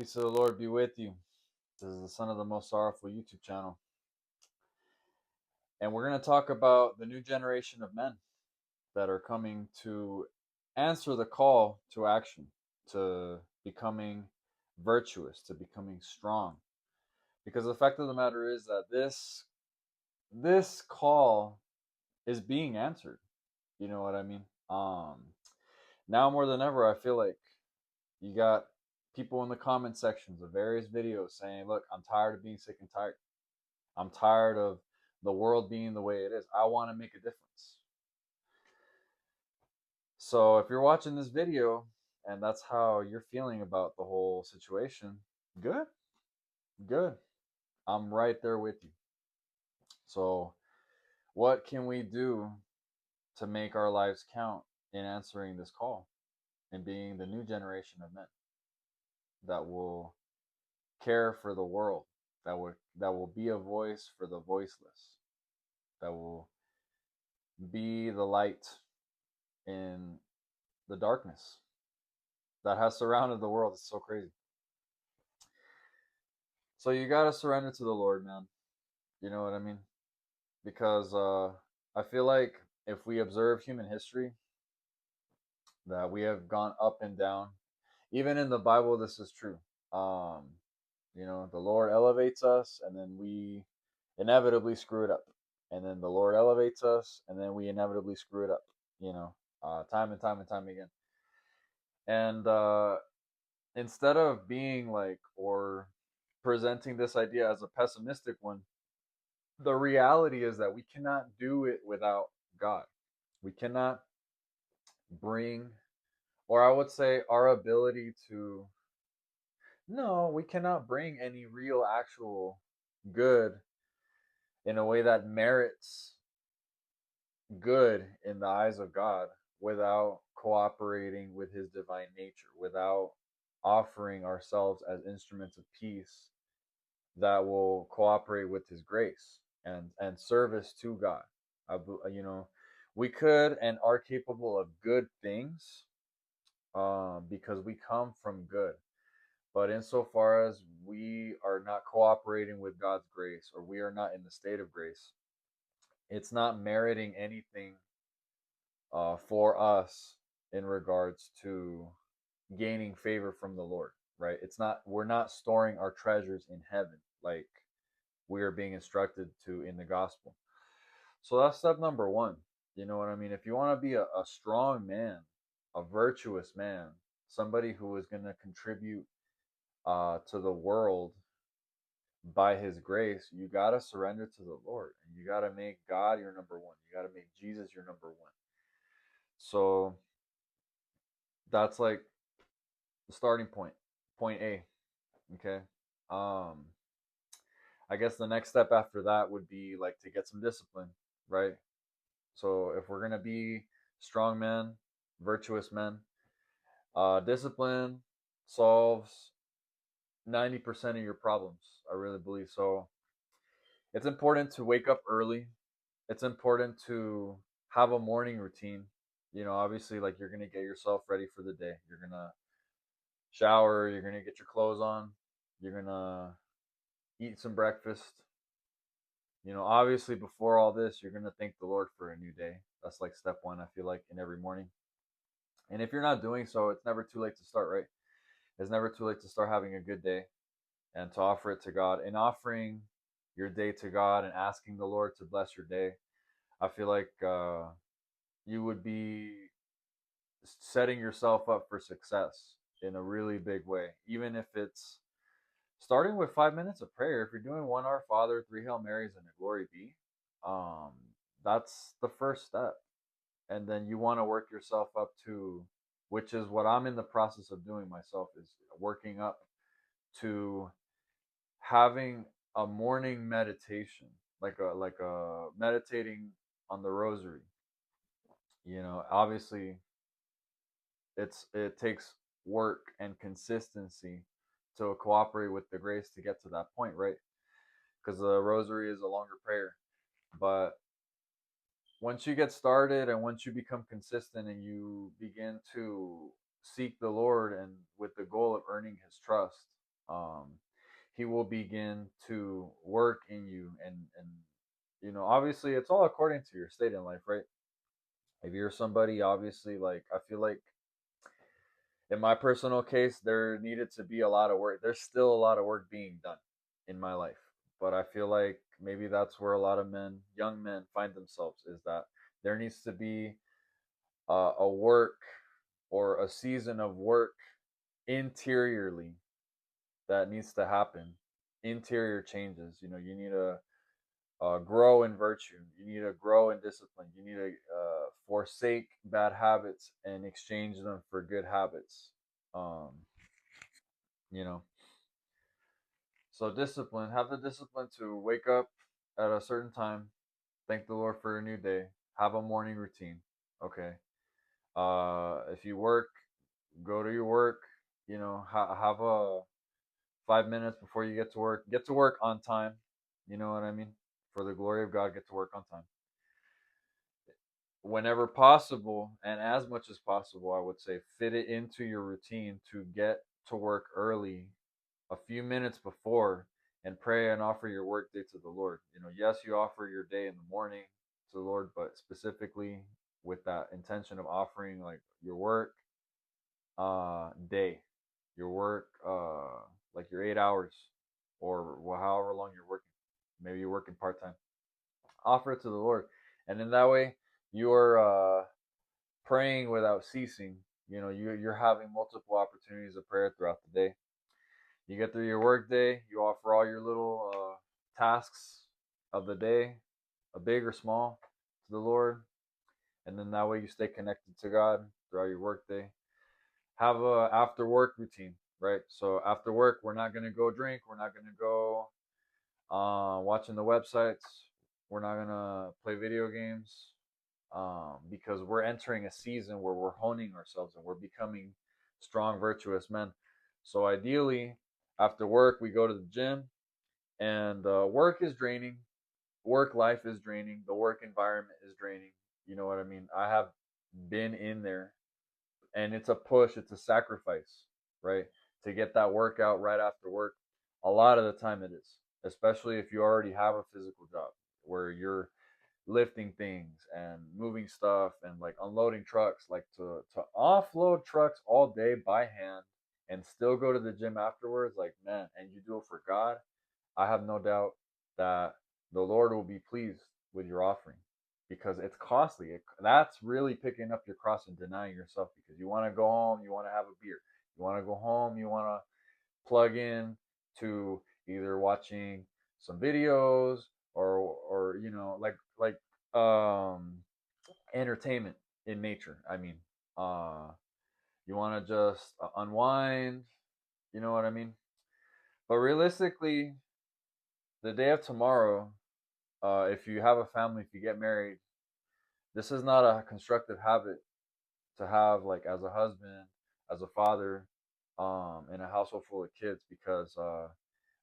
Peace of the Lord be with you. This is the Son of the Most Sorrowful YouTube channel. And we're going to talk about the new generation of men that are coming to answer the call to action, to becoming virtuous, to becoming strong. Because the fact of the matter is that this call is being answered. You know what I mean? Now more than ever, I feel like you got people in the comment sections of various videos saying, look, I'm tired of being sick and tired. I'm tired of the world being the way it is. I want to make a difference. So if you're watching this video and that's how you're feeling about the whole situation, good, good. I'm right there with you. So what can we do to make our lives count in answering this call and being the new generation of men that will care for the world, that will be a voice for the voiceless, that will be the light in the darkness that has surrounded the world? It's so crazy. So you got to surrender to the Lord, man. You know what I mean? Because I feel like if we observe human history, that we have gone up and down. Even in the Bible, this is true. Um, the Lord elevates us, and then we inevitably screw it up. And then the Lord elevates us, and then we inevitably screw it up. Time and time and time again. And instead of being like or presenting this idea as a pessimistic one, the reality is that we cannot do it without God. We cannot bring, or I would say, our ability to, no, we cannot bring any real, actual good in a way that merits good in the eyes of God without cooperating with His divine nature, without offering ourselves as instruments of peace that will cooperate with His grace and service to God. You know, we could and are capable of good things, because we come from good. But insofar as we are not cooperating with God's grace, or we are not in the state of grace, it's not meriting anything for us in regards to gaining favor from the Lord, right? It's not, we're not storing our treasures in heaven like we are being instructed to in the gospel. So that's step number one. You know what I mean? If you want to be a strong man, a virtuous man, somebody who is going to contribute to the world by His grace, you got to surrender to the Lord. And you got to make God your number one. You got to make Jesus your number one. So that's like the starting point, point A. Okay. Um, I guess the next step after that would be like to get some discipline, right? So if we're gonna be strong men, virtuous men, discipline solves 90% of your problems. I really believe so. It's important to wake up early. It's important to have a morning routine. Obviously, like, you're gonna get yourself ready for the day. You're gonna shower. You're gonna get your clothes on. You're gonna eat some breakfast. Obviously, before all this, you're gonna thank the Lord for a new day. That's like step one. I feel like in every morning. And if you're not doing so, it's never too late to start, right? It's never too late to start having a good day and to offer it to God. And offering your day to God and asking the Lord to bless your day, I feel like you would be setting yourself up for success in a really big way. Even if it's starting with 5 minutes of prayer, if you're doing one Our Father, three Hail Marys, and a Glory Be, um, that's the first step. And then you want to work yourself up to, which is what I'm in the process of doing myself, is working up to having a morning meditation, like a meditating on the rosary. Obviously it takes work and consistency to cooperate with the grace to get to that point, right? Because the rosary is a longer prayer. But once you get started and once you become consistent and you begin to seek the Lord and with the goal of earning His trust, um, he will begin to work in you, and obviously it's all according to your state in life, right? If you're somebody, obviously, like, I feel like in my personal case, there needed to be a lot of work. There's still a lot of work being done in my life. But I feel like maybe that's where a lot of men, young men, find themselves, is that there needs to be a work or a season of work interiorly that needs to happen. Interior changes. You need to grow in virtue. You need to grow in discipline. You need to forsake bad habits and exchange them for good habits. Um, you know, so discipline. Have the discipline to wake up at a certain time. Thank the Lord for a new day. Have a morning routine. Okay. If you work, go to your work. Have a 5 minutes before you get to work. Get to work on time. You know what I mean? For the glory of God, get to work on time. Whenever possible, and as much as possible, I would say fit it into your routine to get to work early, a few minutes before, and pray and offer your work day to the Lord. Yes, you offer your day in the morning to the Lord, but specifically with that intention of offering like your work day, your work like your 8 hours, or however long you're working. Maybe you're working part time. Offer it to the Lord, and in that way you're praying without ceasing. You're having multiple opportunities of prayer throughout the day. You get through your work day, you offer all your little tasks of the day, a big or small, to the Lord, and then that way you stay connected to God throughout your work day. Have a after work routine, right? So after work, we're not gonna go drink, we're not gonna go watching the websites, we're not gonna play video games, because we're entering a season where we're honing ourselves and we're becoming strong, virtuous men. So ideally, after work, we go to the gym, and work is draining. Work life is draining. The work environment is draining. You know what I mean? I have been in there, and it's a push, it's a sacrifice, right? To get that workout right after work. A lot of the time it is, especially if you already have a physical job where you're lifting things and moving stuff and like unloading trucks, like to offload trucks all day by hand and still go to the gym afterwards, like, man, and you do it for God. I have no doubt that the Lord will be pleased with your offering, because it's costly. That's really picking up your cross and denying yourself, because you want to go home, you want to have a beer, you want to go home, you want to plug in to either watching some videos, or like um entertainment in nature. I mean, uh you want to just unwind, you know what I mean? But realistically, the day of tomorrow, if you have a family, if you get married, this is not a constructive habit to have, like, as a husband, as a father, in a household full of kids, because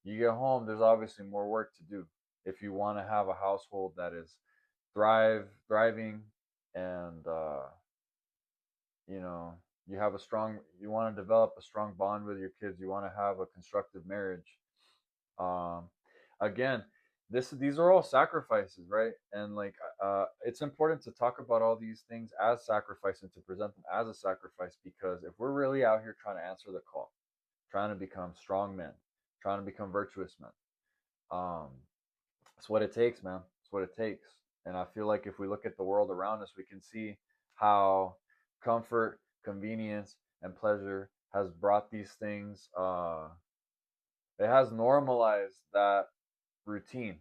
you get home, there's obviously more work to do if you want to have a household that is thriving, and you know you want to develop a strong bond with your kids, you want to have a constructive marriage. um Again, these are all sacrifices, right? And like, it's important to talk about all these things as sacrifice and to present them as a sacrifice, because if we're really out here trying to answer the call, trying to become strong men, trying to become virtuous men, um it's what it takes, man. It's what it takes. And I feel like if we look at the world around us, we can see how comfort, convenience, and pleasure has brought these things. It has normalized that routine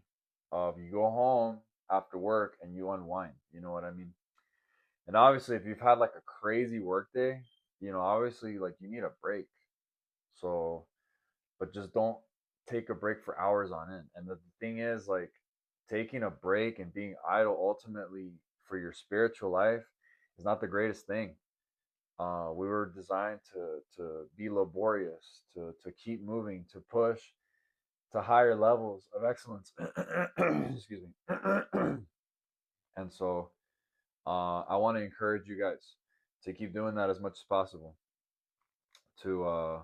of you go home after work and you unwind. You know what I mean? And obviously, if you've had like a crazy work day, obviously, like, you need a break. So, but just don't take a break for hours on end. And the thing is, like, taking a break and being idle ultimately for your spiritual life is not the greatest thing. We were designed to be laborious, to keep moving, to push to higher levels of excellence. Excuse me. And so, I want to encourage you guys to keep doing that as much as possible, to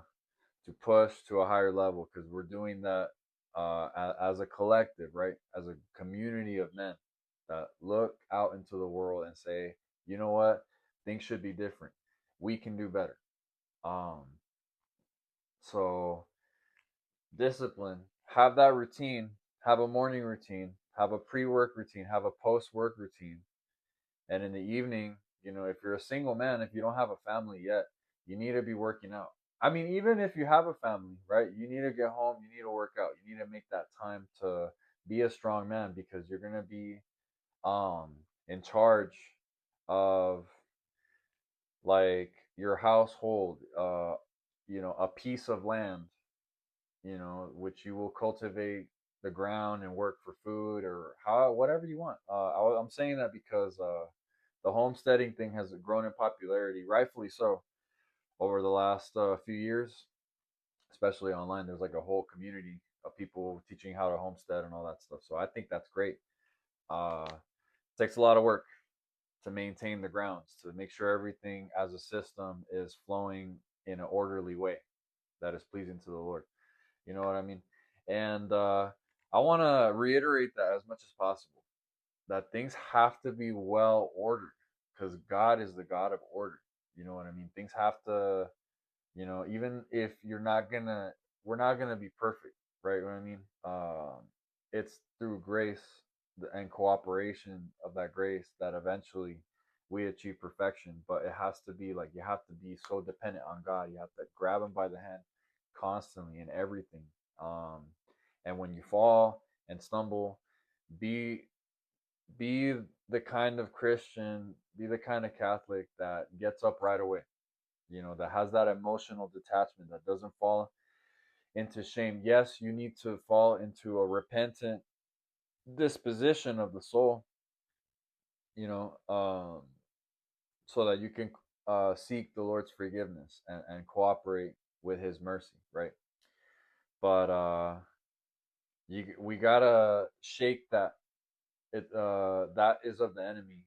to push to a higher level, because we're doing that as a collective, right? As a community of men that look out into the world and say, you know what, things should be different. We can do better. Um, so discipline, have that routine, have a morning routine, have a pre-work routine, have a post-work routine, and in the evening, if you're a single man, if you don't have a family yet, you need to be working out. I mean, even if you have a family, right? You need to get home, you need to work out, you need to make that time to be a strong man, because you're gonna be um in charge of, like, your household, a piece of land, which you will cultivate the ground and work for food, or how whatever you want. I'm saying that because the homesteading thing has grown in popularity, rightfully so, over the last few years, especially online. There's like a whole community of people teaching how to homestead and all that stuff. So I think that's great. It takes a lot of work to maintain the grounds, to make sure everything as a system is flowing in an orderly way that is pleasing to the Lord. You know what I mean? And I want to reiterate that as much as possible, that things have to be well ordered, because God is the God of order. You know what I mean? Things have to, even if we're not gonna be perfect, right? What I mean? It's through grace and cooperation of that grace that eventually we achieve perfection. But it has to be like, you have to be so dependent on God. You have to grab Him by the hand constantly in everything. Um, and when you fall and stumble, be be the kind of Christian, be the kind of Catholic that gets up right away, that has that emotional detachment, that doesn't fall into shame. Yes, you need to fall into a repentant disposition of the soul, you know, um, so that you can seek the Lord's forgiveness and cooperate with His mercy, right? But we gotta shake that is of the enemy,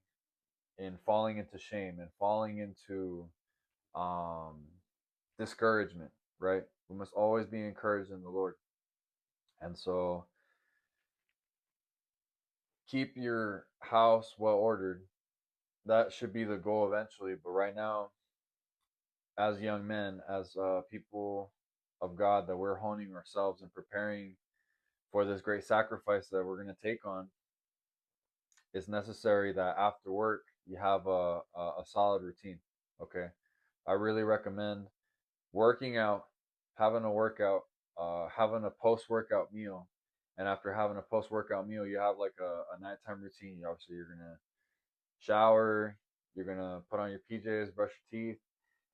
in falling into shame and falling into um, discouragement, right? We must always be encouraged in the Lord. And so keep your house well ordered. That should be the goal eventually. But right now, as young men, as people of God, that we're honing ourselves and preparing for this great sacrifice that we're going to take on, it's necessary that after work you have a solid routine. Okay. I really recommend working out, having a workout, having a post workout meal, and after having a post workout meal, you have like a nighttime routine. Obviously, you're gonna shower, you're gonna put on your PJs, brush your teeth,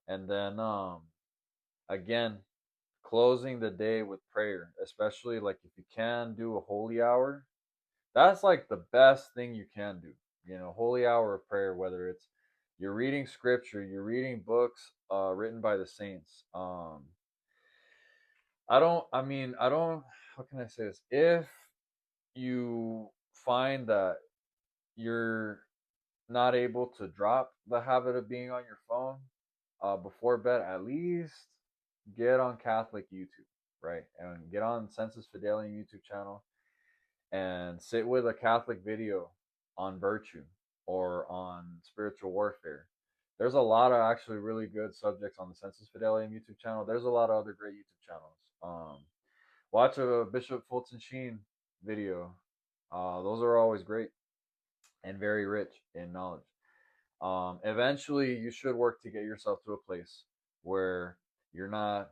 and then again, closing the day with prayer. Especially, like, if you can do a holy hour, that's like the best thing you can do. Holy hour of prayer, whether it's you're reading scripture, you're reading books written by the saints. I don't, how can I say this? If you find that you're not able to drop the habit of being on your phone before bed, at least get on Catholic YouTube, right? And get on Sensus Fidelium YouTube channel and sit with a Catholic video on virtue or on spiritual warfare. There's a lot of actually really good subjects on the Sensus Fidelium YouTube channel. There's a lot of other great YouTube channels. Watch a Bishop Fulton Sheen video. Those are always great and very rich in knowledge. Eventually, you should work to get yourself to a place where you're not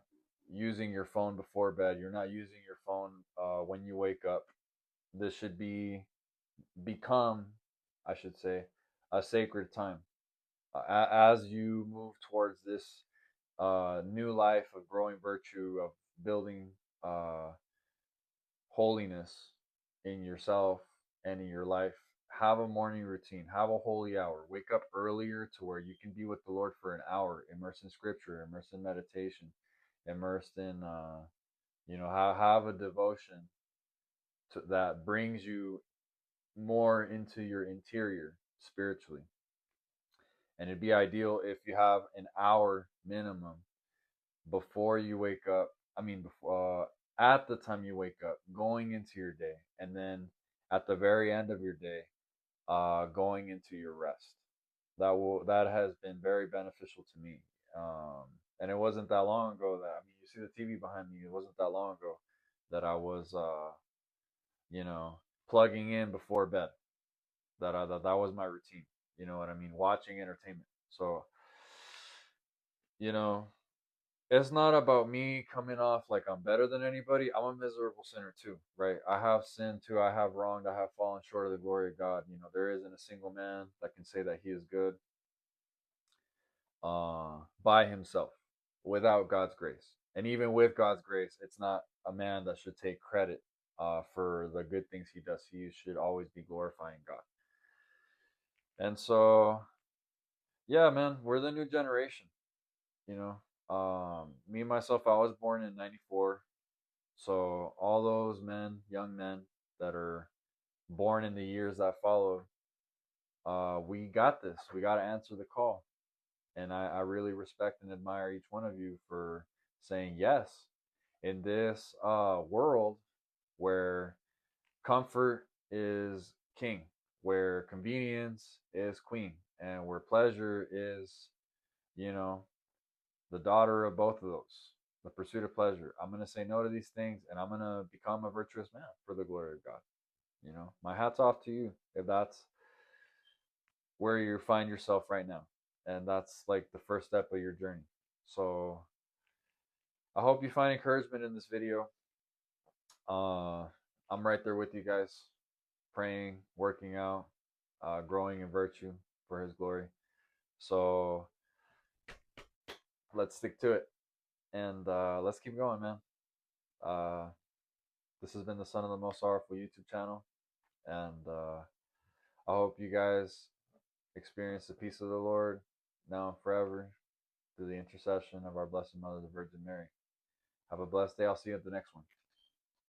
using your phone before bed. You're not using your phone when you wake up. This should become, I should say, a sacred time as you move towards this new life of growing virtue, of building uh, holiness in yourself and in your life. Have a morning routine, have a holy hour, wake up earlier to where you can be with the Lord for an hour, immersed in scripture, immersed in meditation, immersed in have a devotion that brings you more into your interior spiritually. And it'd be ideal if you have an hour minimum before you wake up I mean, before, at the time you wake up, going into your day, and then at the very end of your day, going into your rest. That has been very beneficial to me. Um, and it wasn't that long ago that, I mean, you see the TV behind me. It wasn't that long ago that I was, you know, plugging in before bed. That was my routine. You know what I mean? Watching entertainment. So, you know, it's not about me coming off like I'm better than anybody. I'm a miserable sinner too, right? I have sinned too. I have wronged. I have fallen short of the glory of God. You know, there isn't a single man that can say that he is good by himself without God's grace. And even with God's grace, it's not a man that should take credit for the good things he does. He should always be glorifying God. And so, yeah, man, we're the new generation. You know, me myself, I was born in '94. So all those men, young men that are born in the years that followed, we got this. We got to answer the call, and I really respect and admire each one of you for saying yes in this world where comfort is king, where convenience is queen, and where pleasure is, you know, the daughter of both of those. The pursuit of pleasure. I'm gonna say no to these things, and I'm gonna become a virtuous man for the glory of God. You know, my hat's off to you if that's where you find yourself right now, and that's like the first step of your journey. So I hope you find encouragement in this video. Uh, I'm right there with you guys, praying, working out, growing in virtue for His glory. So let's stick to it, and let's keep going, man. Uh, this has been the Son of the Most Sorrowful YouTube channel, and I hope you guys experience the peace of the Lord now and forever through the intercession of our Blessed Mother, the Virgin Mary. Have a blessed day. I'll see you at the next one.